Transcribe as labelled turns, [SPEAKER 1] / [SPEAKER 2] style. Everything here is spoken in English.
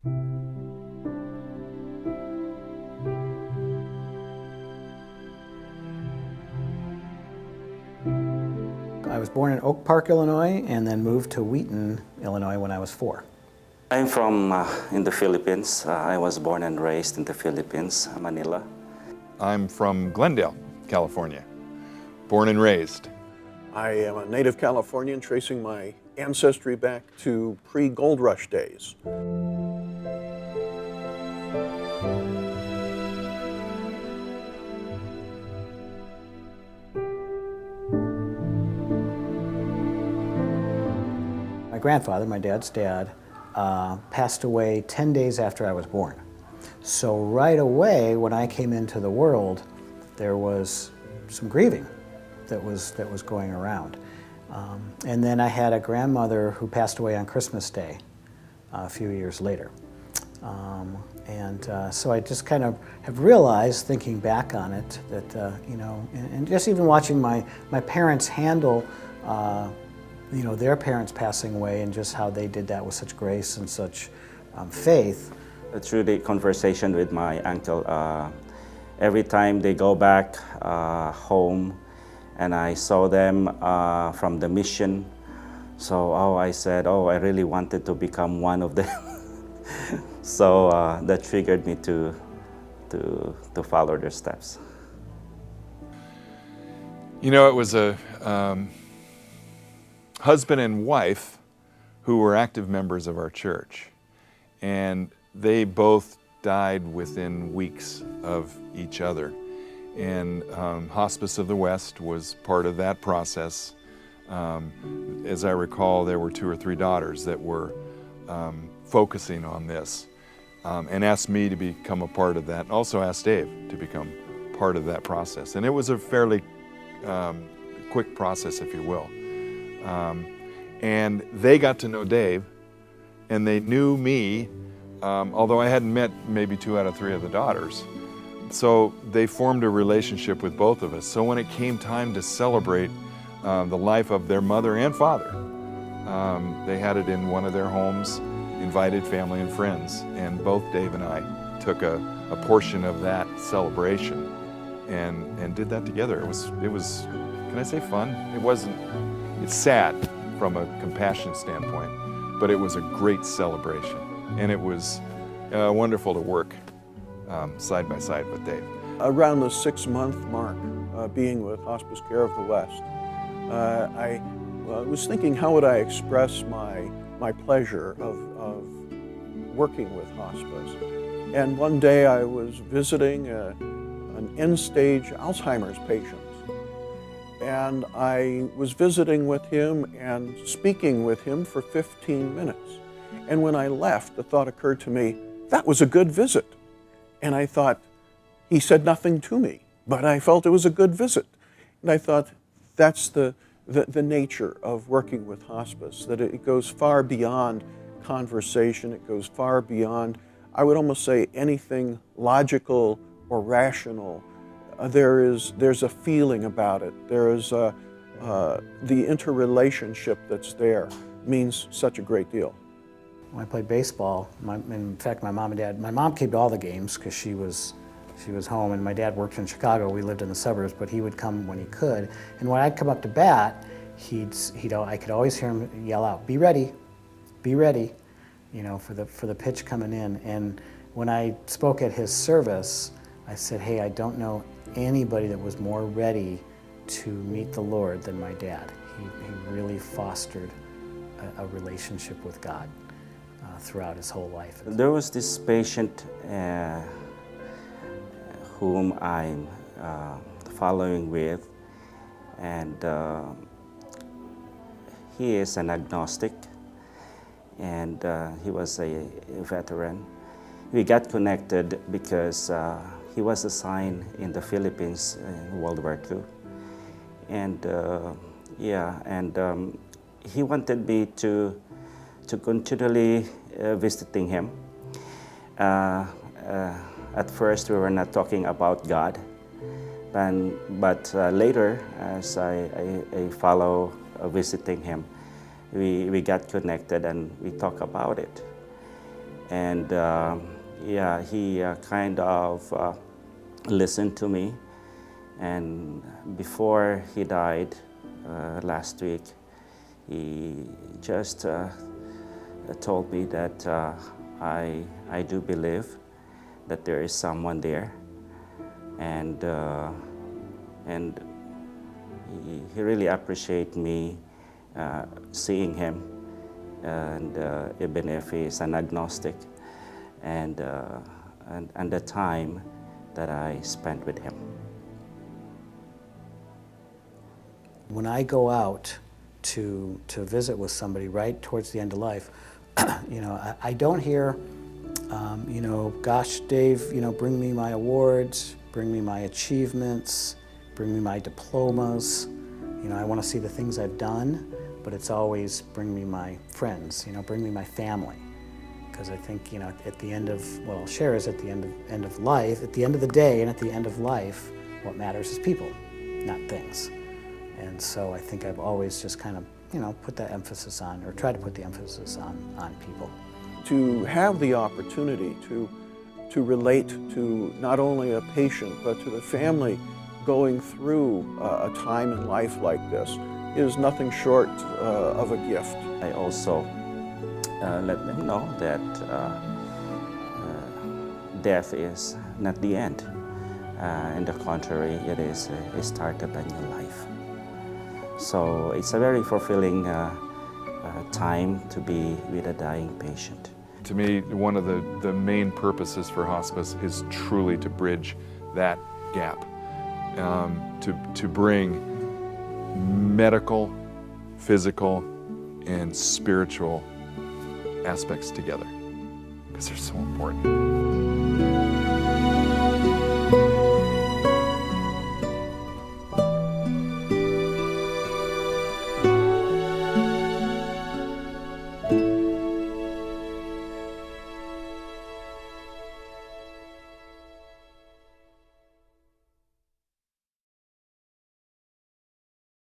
[SPEAKER 1] I was born in Oak Park, Illinois, and then moved to Wheaton, Illinois when I was 4.
[SPEAKER 2] I'm from in the Philippines. I was born and raised in the Philippines, Manila.
[SPEAKER 3] I'm from Glendale, California, born and raised.
[SPEAKER 4] I am a native Californian, tracing my ancestry back to pre-gold rush days.
[SPEAKER 1] My grandfather, my dad's dad, passed away 10 days after I was born. So right away, when I came into the world, there was some grieving that was going around. And then I had a grandmother who passed away on Christmas Day a few years later. So I just kind of have realized, thinking back on it, that, you know, and just even watching my parents handle you know, their parents passing away and just how they did that with such grace and such faith.
[SPEAKER 2] Through the conversation with my uncle, every time they go back home and I saw them from the mission, so I said, I really wanted to become one of them. So that triggered me to follow their steps.
[SPEAKER 3] You know, it was a husband and wife who were active members of our church, and they both died within weeks of each other. And Hospice of the West was part of that process. As I recall, there were 2 or 3 daughters that were focusing on this and asked me to become a part of that, and also asked Dave to become part of that process. And it was a fairly quick process, if you will. And they got to know Dave, and they knew me, although I hadn't met maybe 2 out of 3 of the daughters. So they formed a relationship with both of us. So when it came time to celebrate the life of their mother and father, they had it in one of their homes, invited family and friends, and both Dave and I took a portion of that celebration and did that together. It was, can I say fun? It's sad from a compassion standpoint, but it was a great celebration, and it was wonderful to work side by side with Dave.
[SPEAKER 4] Around the 6-month mark, being with Hospice Care of the West, I was thinking, how would I express my pleasure of working with hospice? And one day I was visiting an end-stage Alzheimer's patient. And I was visiting with him and speaking with him for 15 minutes. And when I left, the thought occurred to me, that was a good visit. And I thought, he said nothing to me, but I felt it was a good visit. And I thought, that's the nature of working with hospice, that it goes far beyond conversation, it goes far beyond, I would almost say, anything logical or rational. There's a feeling about it. There is the interrelationship that's there means such a great deal.
[SPEAKER 1] When I played baseball, in fact, my mom came to all the games because she was home, and my dad worked in Chicago. We lived in the suburbs, but he would come when he could. And when I'd come up to bat, I could always hear him yell out, "Be ready, be ready," you know, for the pitch coming in. And when I spoke at his service, I said, "Hey, I don't know anybody that was more ready to meet the Lord than my dad. He really fostered a relationship with God throughout his whole life."
[SPEAKER 2] There was this patient whom I'm following with, and he is an agnostic, and he was a veteran. We got connected because he was assigned in the Philippines in World War II. And he wanted me to continually visiting him. At first, we were not talking about God, but later, as I follow visiting him, we got connected and we talk about it. And yeah, he kind of listened to me. And before he died last week, he just told me that I do believe that there is someone there, and he really appreciated me seeing him, and even if he's an agnostic, and the time that I spent with him.
[SPEAKER 1] When I go out to visit with somebody right towards the end of life, you know, I don't hear, you know, gosh, Dave, you know, bring me my awards, bring me my achievements, bring me my diplomas. You know, I want to see the things I've done, but it's always bring me my friends, you know, bring me my family. Because I think, you know, at the end of, what I'll share is at the end of life, at the end of the day and at the end of life, what matters is people, not things. And so I think I've always just kind of, you know, put that emphasis on, or try to put the emphasis on people.
[SPEAKER 4] To have the opportunity to relate to not only a patient, but to the family going through a time in life like this is nothing short of a gift.
[SPEAKER 2] I also let them know that death is not the end. On the contrary, it is a start of a new life. So it's a very fulfilling time to be with a dying patient.
[SPEAKER 3] To me, one of the main purposes for hospice is truly to bridge that gap, to bring medical, physical, and spiritual aspects together, because they're so important.